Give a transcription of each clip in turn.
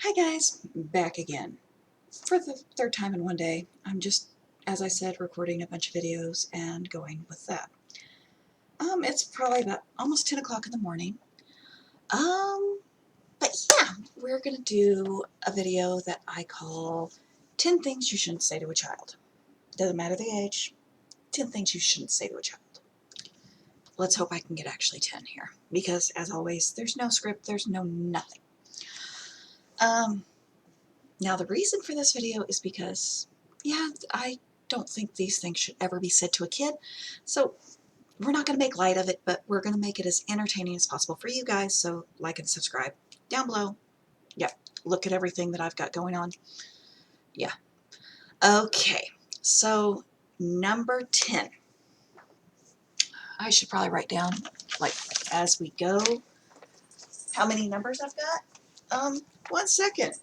Hi guys, back again. For the third time in one day. I'm just, as I said, recording a bunch of videos and going with that. It's probably about almost 10 o'clock in the morning. But yeah, we're gonna do a video that I call 10 things you shouldn't say to a child. Doesn't matter the age, 10 things you shouldn't say to a child. Let's hope I can get actually 10 here, because as always, there's no script, there's no nothing. Now the reason for this video is because, yeah, I don't think these things should ever be said to a kid. So we're not going to make light of it, but we're going to make it as entertaining as possible for you guys. So like and subscribe down below. Yep, look at everything that I've got going on. Yeah. Okay, so number 10. I should probably write down, like, as we go, how many numbers I've got. 1 second.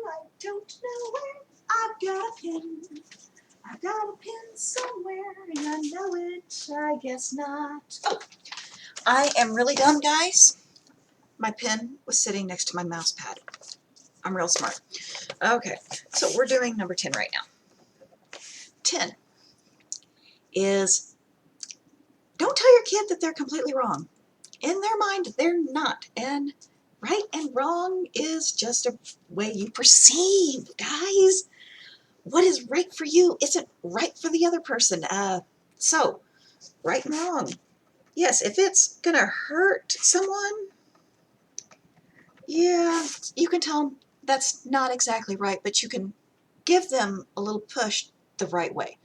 I don't know where. I've got a pin. I've got a pin somewhere, and I know it. I guess not. Oh, I am really dumb, guys. My pen was sitting next to my mouse pad. I'm real smart. Okay, so we're doing number 10 right now. 10 is, don't tell your kid that they're completely wrong. In their mind, they're not. And right and wrong is just a way you perceive, guys. What is right for you isn't right for the other person. So, right and wrong. Yes, if it's going to hurt someone, yeah, you can tell them that's not exactly right, but you can give them a little push the right way.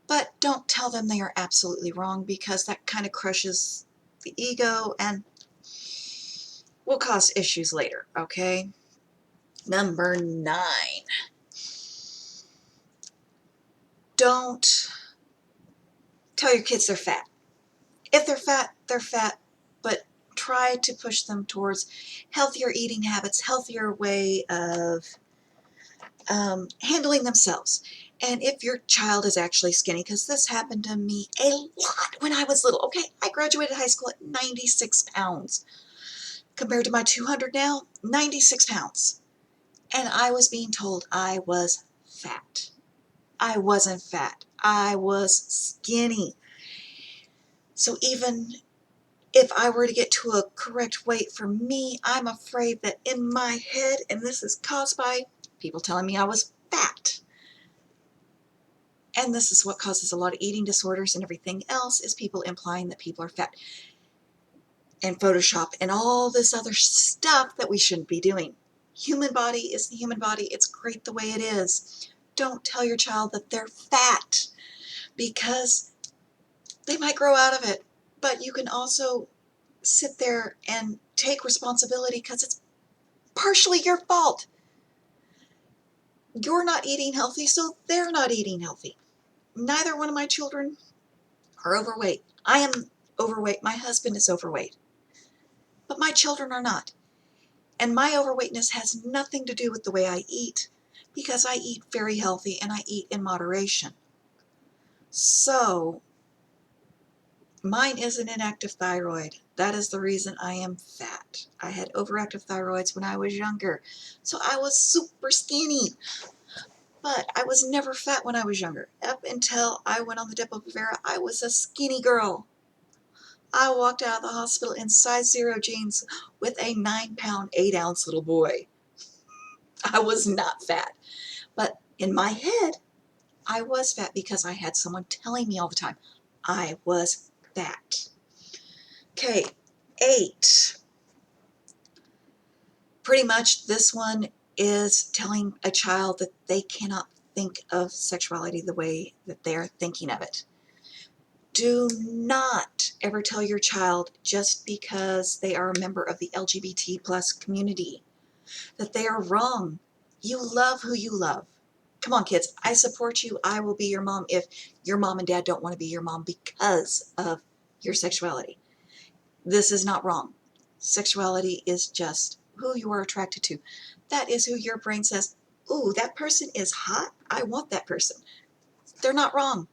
But don't tell them they are absolutely wrong, because that kind of crushes the ego and will cause issues later, okay? Number 9. Don't tell your kids they're fat. If they're fat, they're fat, but try to push them towards healthier eating habits, healthier way of handling themselves. And if your child is actually skinny, because this happened to me a lot when I was little. Okay, I graduated high school at 96 pounds. Compared to my 200 now, 96 pounds. And I was being told I was fat. I wasn't fat. I was skinny. So even if I were to get to a correct weight for me, I'm afraid that in my head, and this is caused by people telling me I was fat, and this is what causes a lot of eating disorders and everything else, is people implying that people are fat, and Photoshop and all this other stuff that we shouldn't be doing. Human body is the human body. It's great the way it is. Don't tell your child that they're fat, because they might grow out of it. But you can also sit there and take responsibility, because it's partially your fault. You're not eating healthy, so they're not eating healthy. Neither one of my children are overweight. I am overweight. My husband is overweight. But my children are not. And my overweightness has nothing to do with the way I eat, because I eat very healthy and I eat in moderation. So, mine is an inactive thyroid. That is the reason I am fat. I had overactive thyroids when I was younger, so I was super skinny. But I was never fat when I was younger. Up until I went on the Depo-Provera, I was a skinny girl. I walked out of the hospital in size 0 jeans with a 9-pound, 8-ounce little boy. I was not fat. But in my head, I was fat, because I had someone telling me all the time I was fat. Okay, 8. Pretty much this one is telling a child that they cannot think of sexuality the way that they're thinking of it. Do not ever tell your child, just because they are a member of the LGBT plus community, that they are wrong. You love who you love. Come on, kids. I support you. I will be your mom if your mom and dad don't want to be your mom because of your sexuality. This is not wrong. Sexuality is just who you are attracted to. That is who your brain says, ooh, that person is hot. I want that person. They're not wrong.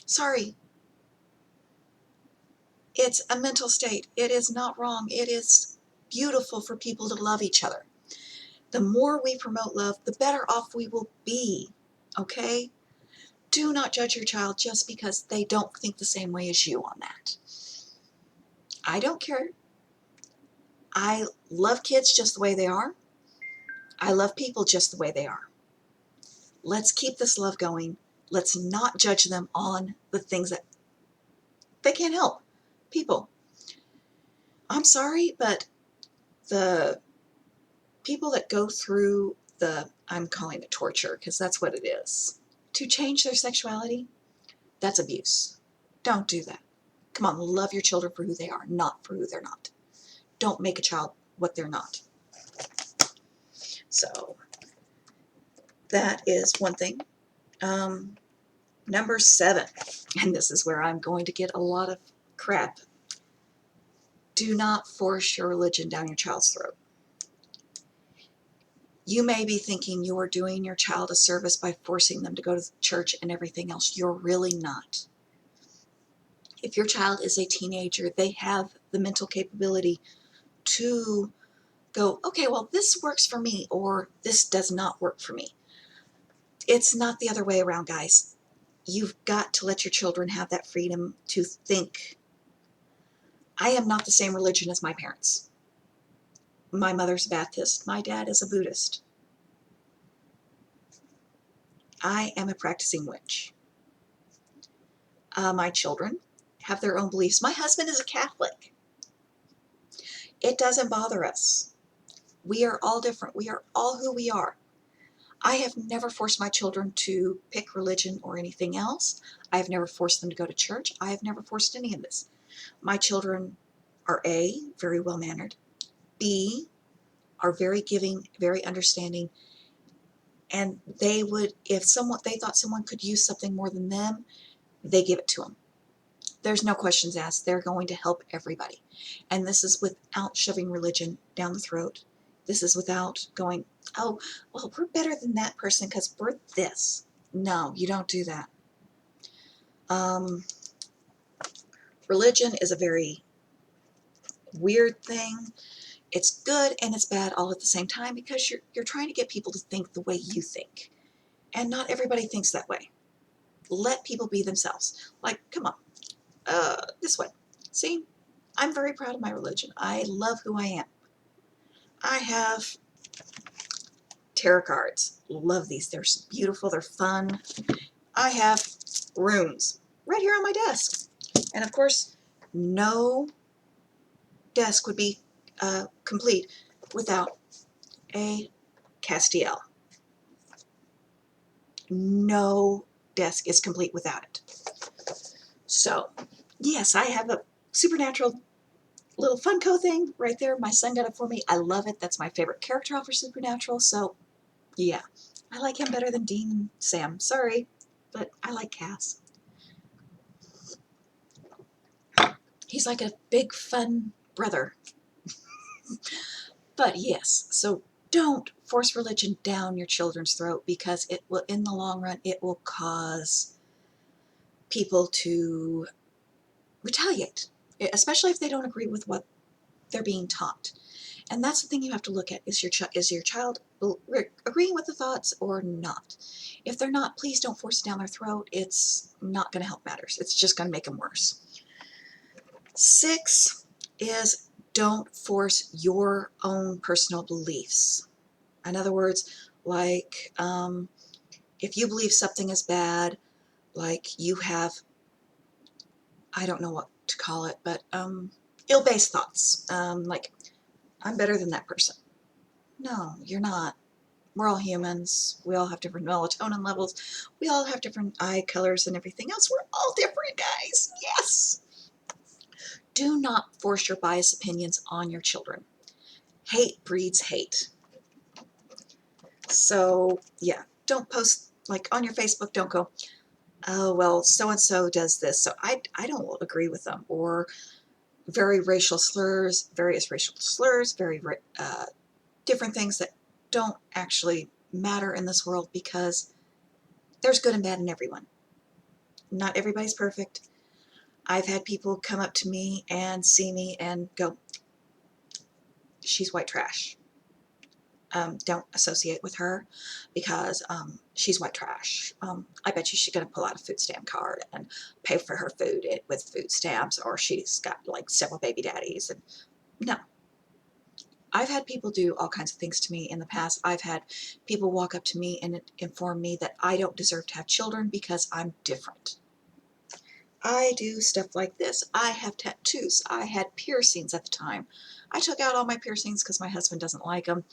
Sorry. It's a mental state. It is not wrong. It is beautiful for people to love each other. The more we promote love, the better off we will be, okay? Do not judge your child just because they don't think the same way as you on that. I don't care. I love kids just the way they are. I love people just the way they are. Let's keep this love going. Let's not judge them on the things that they can't help. People, I'm sorry, but the people that go through I'm calling it torture because that's what it is, to change their sexuality, that's abuse. Don't do that. Come on, love your children for who they are, not for who they're not. Don't make a child what they're not. So that is one thing. Number 7, and this is where I'm going to get a lot of crap. Do not force your religion down your child's throat. You may be thinking you're doing your child a service by forcing them to go to church and everything else. You're really not. If your child is a teenager, they have the mental capability to go, okay, well, this works for me, or this does not work for me. It's not the other way around, guys. You've got to let your children have that freedom to think. I am not the same religion as my parents. My mother's a Baptist. My dad is a Buddhist. I am a practicing witch. My children have their own beliefs. My husband is a Catholic. It doesn't bother us. We are all different. We are all who we are. I have never forced my children to pick religion or anything else. I have never forced them to go to church. I have never forced any of this. My children are A, very well-mannered, B, are very giving, very understanding, and they would, if they thought someone could use something more than them, they give it to them. There's no questions asked. They're going to help everybody. And this is without shoving religion down the throat. This is without going, oh, well, we're better than that person because we're this. No, you don't do that. Religion is a very weird thing. It's good and it's bad all at the same time because you're trying to get people to think the way you think. And not everybody thinks that way. Let people be themselves. Like, come on, this way. See, I'm very proud of my religion. I love who I am. I have tarot cards. Love these. They're beautiful. They're fun. I have runes right here on my desk. And of course, no desk would be complete without a Castiel. No desk is complete without it. So, yes, I have a supernatural little Funko thing right there. My son got it for me. I love it. That's my favorite character off of Supernatural. So, yeah, I like him better than Dean and Sam. Sorry, but I like Cass. He's like a big, fun brother. But yes, so don't force religion down your children's throat because it will, in the long run, it will cause people to retaliate, especially if they don't agree with what they're being taught. And that's the thing you have to look at. Is your child agreeing with the thoughts or not? If they're not, please don't force it down their throat. It's not going to help matters. It's just going to make them worse. 6 is don't force your own personal beliefs. In other words, like if you believe something is bad, like you have, I don't know what to call it, but ill-based thoughts, like I'm better than that person. No, you're not. We're all humans. We all have different melatonin levels. We all have different eye colors and everything else. We're all different, guys. Yes. Do not force your biased opinions on your children. Hate breeds hate. So, yeah, don't post, like on your Facebook, don't go, oh, well, so-and-so does this, so I don't agree with them. Or various racial slurs, very different things that don't actually matter in this world because there's good and bad in everyone. Not everybody's perfect. I've had people come up to me and see me and go, she's white trash. Don't associate with her because she's white trash. I bet you she's going to pull out a food stamp card and pay for her food with food stamps, or she's got like several baby daddies. And no, I've had people do all kinds of things to me in the past. I've had people walk up to me and inform me that I don't deserve to have children because I'm different. I do stuff like this. I have tattoos. I had piercings at the time. I took out all my piercings because my husband doesn't like them.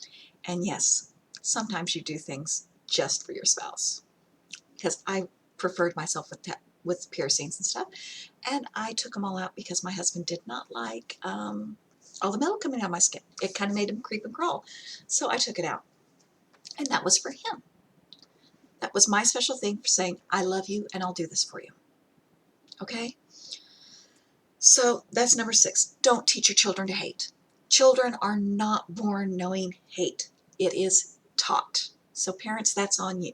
And yes, sometimes you do things just for your spouse. Because I preferred myself with piercings and stuff. And I took them all out because my husband did not like all the metal coming out of my skin. It kind of made him creep and crawl. So I took it out. And that was for him. That was my special thing for saying, I love you and I'll do this for you. Okay? So that's number 6. Don't teach your children to hate. Children are not born knowing hate. It is taught. So parents, that's on you.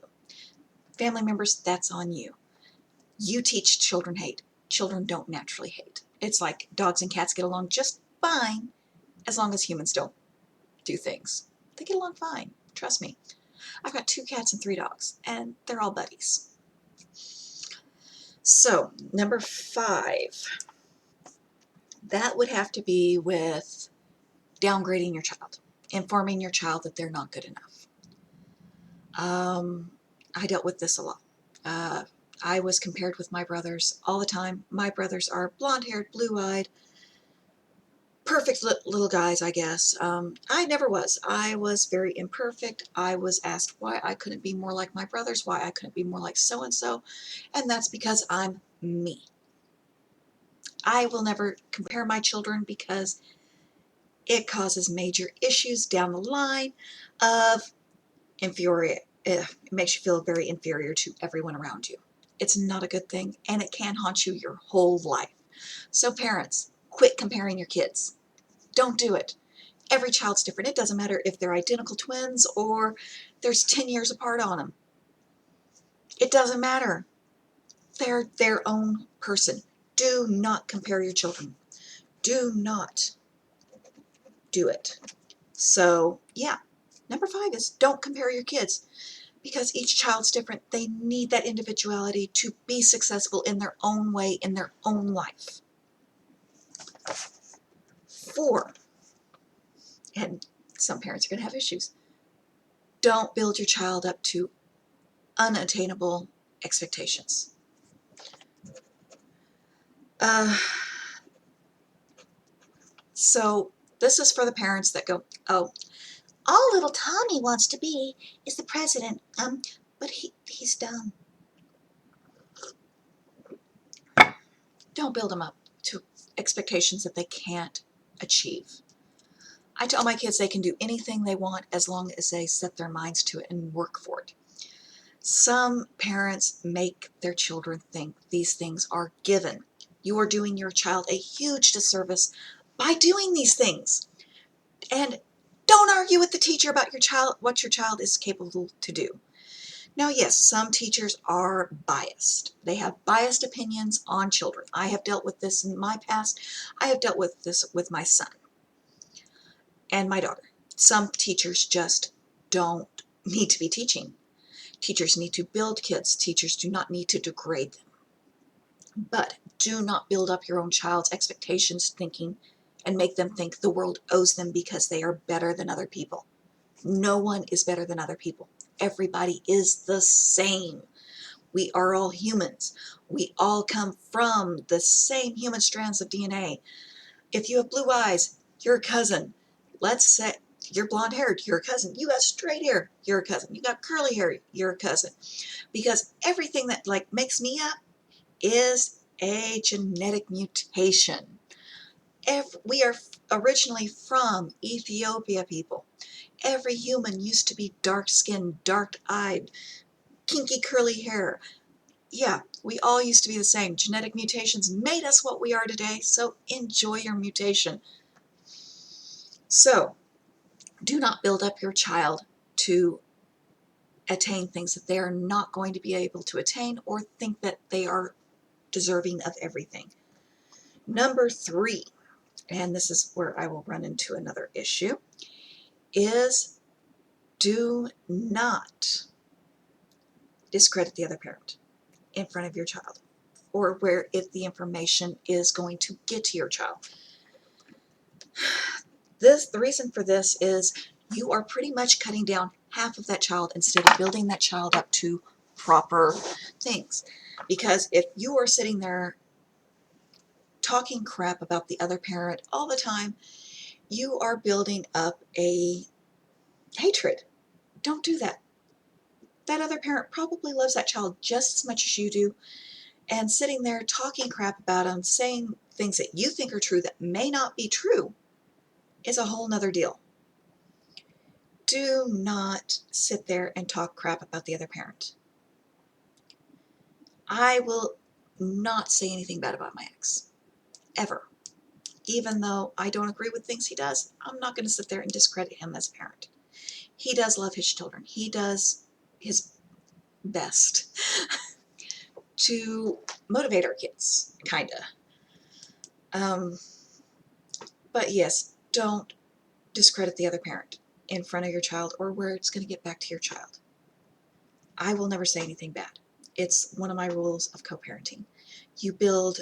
Family members, that's on you. You teach children hate. Children don't naturally hate. It's like dogs and cats get along just fine as long as humans don't do things. They get along fine. Trust me. I've got 2 cats and 3 dogs, and they're all buddies. So, number 5. That would have to be with downgrading your child, informing your child that they're not good enough. I dealt with this a lot. I was compared with my brothers all the time. My brothers are blonde-haired, blue-eyed, perfect little guys, I guess. I never was. I was very imperfect. I was asked why I couldn't be more like my brothers, why I couldn't be more like so-and-so, and that's because I'm me. I will never compare my children because it causes major issues down the line of inferior. It makes you feel very inferior to everyone around you. It's not a good thing, and it can haunt you your whole life. So parents, quit comparing your kids. Don't do it. Every child's different. It doesn't matter if they're identical twins or there's 10 years apart on them. It doesn't matter. They're their own person. Do not compare your children. Do not do it. So, yeah. Number 5 is don't compare your kids because each child's different. They need that individuality to be successful in their own way, in their own life. 4, and some parents are going to have issues. Don't build your child up to unattainable expectations. So this is for the parents that go, oh, all little Tommy wants to be is the president, but he's dumb. Don't build them up to expectations that they can't achieve. I tell my kids they can do anything they want as long as they set their minds to it and work for it. Some parents make their children think these things are given. You are doing your child a huge disservice by doing these things. And don't argue with the teacher about your child, what your child is capable to do. Now, yes, some teachers are biased. They have biased opinions on children. I have dealt with this in my past. I have dealt with this with my son and my daughter. Some teachers just don't need to be teaching. Teachers need to build kids. Teachers do not need to degrade them. But do not build up your own child's expectations thinking and make them think the world owes them because they are better than other people. No one is better than other people. Everybody is the same. We are all humans. We all come from the same human strands of DNA. If you have blue eyes, you're a cousin. Let's say you're blonde haired, you're a cousin. You got straight hair, you're a cousin. You got curly hair, you're a cousin. Because everything that like makes me up is a genetic mutation. We are originally from Ethiopia, people. Every human used to be dark-skinned, dark-eyed, kinky curly hair. Yeah, we all used to be the same. Genetic mutations made us what we are today, so enjoy your mutation. So, do not build up your child to attain things that they are not going to be able to attain or think that they are deserving of everything. Number 3, and this is where I will run into another issue, is do not discredit the other parent in front of your child, or where if the information is going to get to your child. The reason for this is you are pretty much cutting down half of that child instead of building that child up to proper things. Because if you are sitting there talking crap about the other parent all the time, you are building up a hatred. Don't do that. That other parent probably loves that child just as much as you do, and sitting there talking crap about them, saying things that you think are true that may not be true, is a whole nother deal. Do not sit there and talk crap about the other parent. I will not say anything bad about my ex, ever. Even though I don't agree with things he does, I'm not going to sit there and discredit him as a parent. He does love his children. He does his best to motivate our kids, kind of. But yes, don't discredit the other parent in front of your child, or where it's going to get back to your child. I will never say anything bad. It's one of my rules of co-parenting. You build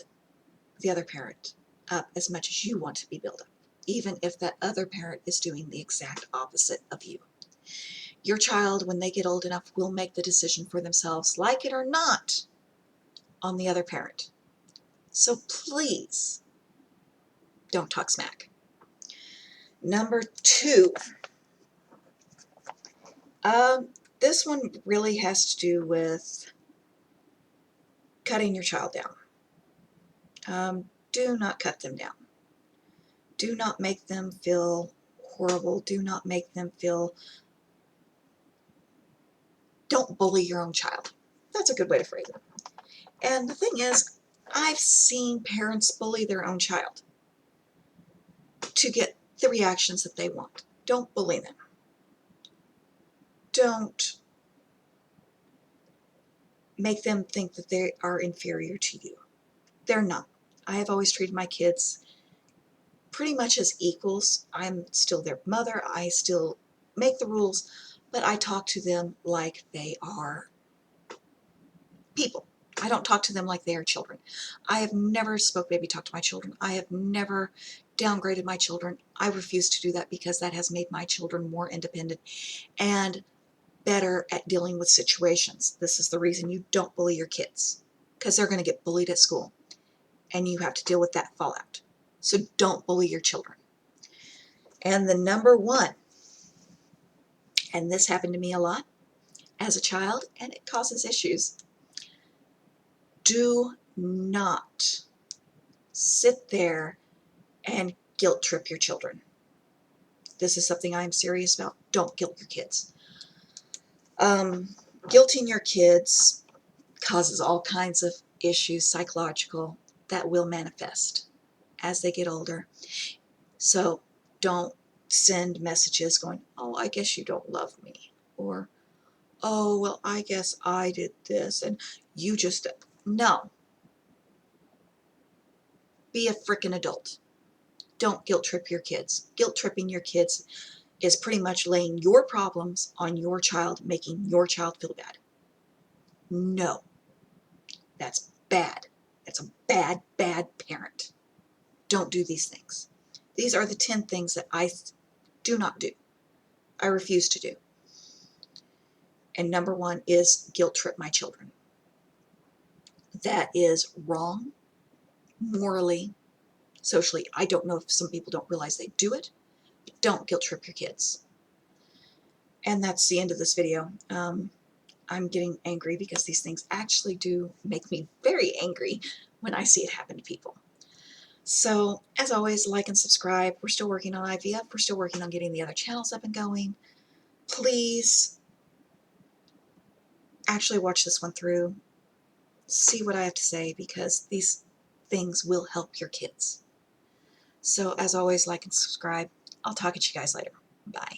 the other parent up as much as you want to be built up, even if that other parent is doing the exact opposite of you. Your child, when they get old enough, will make the decision for themselves, like it or not, on the other parent. So please don't talk smack. Number 2, this one really has to do with cutting your child down. Do not cut them down. Do not make them feel horrible. Do not make them feel... Don't bully your own child. That's a good way to phrase it. And the thing is, I've seen parents bully their own child to get the reactions that they want. Don't bully them. Don't make them think that they are inferior to you. They're not. I have always treated my kids pretty much as equals. I'm still their mother. I still make the rules, but I talk to them like they are people. I don't talk to them like they are children. I have never spoke baby talk to my children. I have never downgraded my children. I refuse to do that because that has made my children more independent and better at dealing with situations. This is the reason you don't bully your kids, because they're going to get bullied at school and you have to deal with that fallout. So don't bully your children. And the number 1, and this happened to me a lot as a child, and it causes issues. Do not sit there and guilt trip your children. This is something I'm serious about. Don't guilt your kids. Guilting your kids causes all kinds of issues, psychological, that will manifest as they get older. So don't send messages going, oh, I guess you don't love me, or oh, well, I guess I did this and you just... No. Be a freaking adult. Don't guilt trip your kids. Guilt tripping your kids is pretty much laying your problems on your child, making your child feel bad. No. That's bad. That's a bad, bad parent. Don't do these things. These are the 10 things that I do not do. I refuse to do. And number 1 is guilt trip my children. That is wrong, morally, socially. I don't know if some people don't realize they do it, but don't guilt trip your kids. And that's the end of this video. I'm getting angry because these things actually do make me very angry when I see it happen to people. So, as always, like and subscribe. We're still working on IVF. We're still working on getting the other channels up and going. Please actually watch this one through. See what I have to say, because these things will help your kids. So, as always, like and subscribe. I'll talk at you guys later. Bye.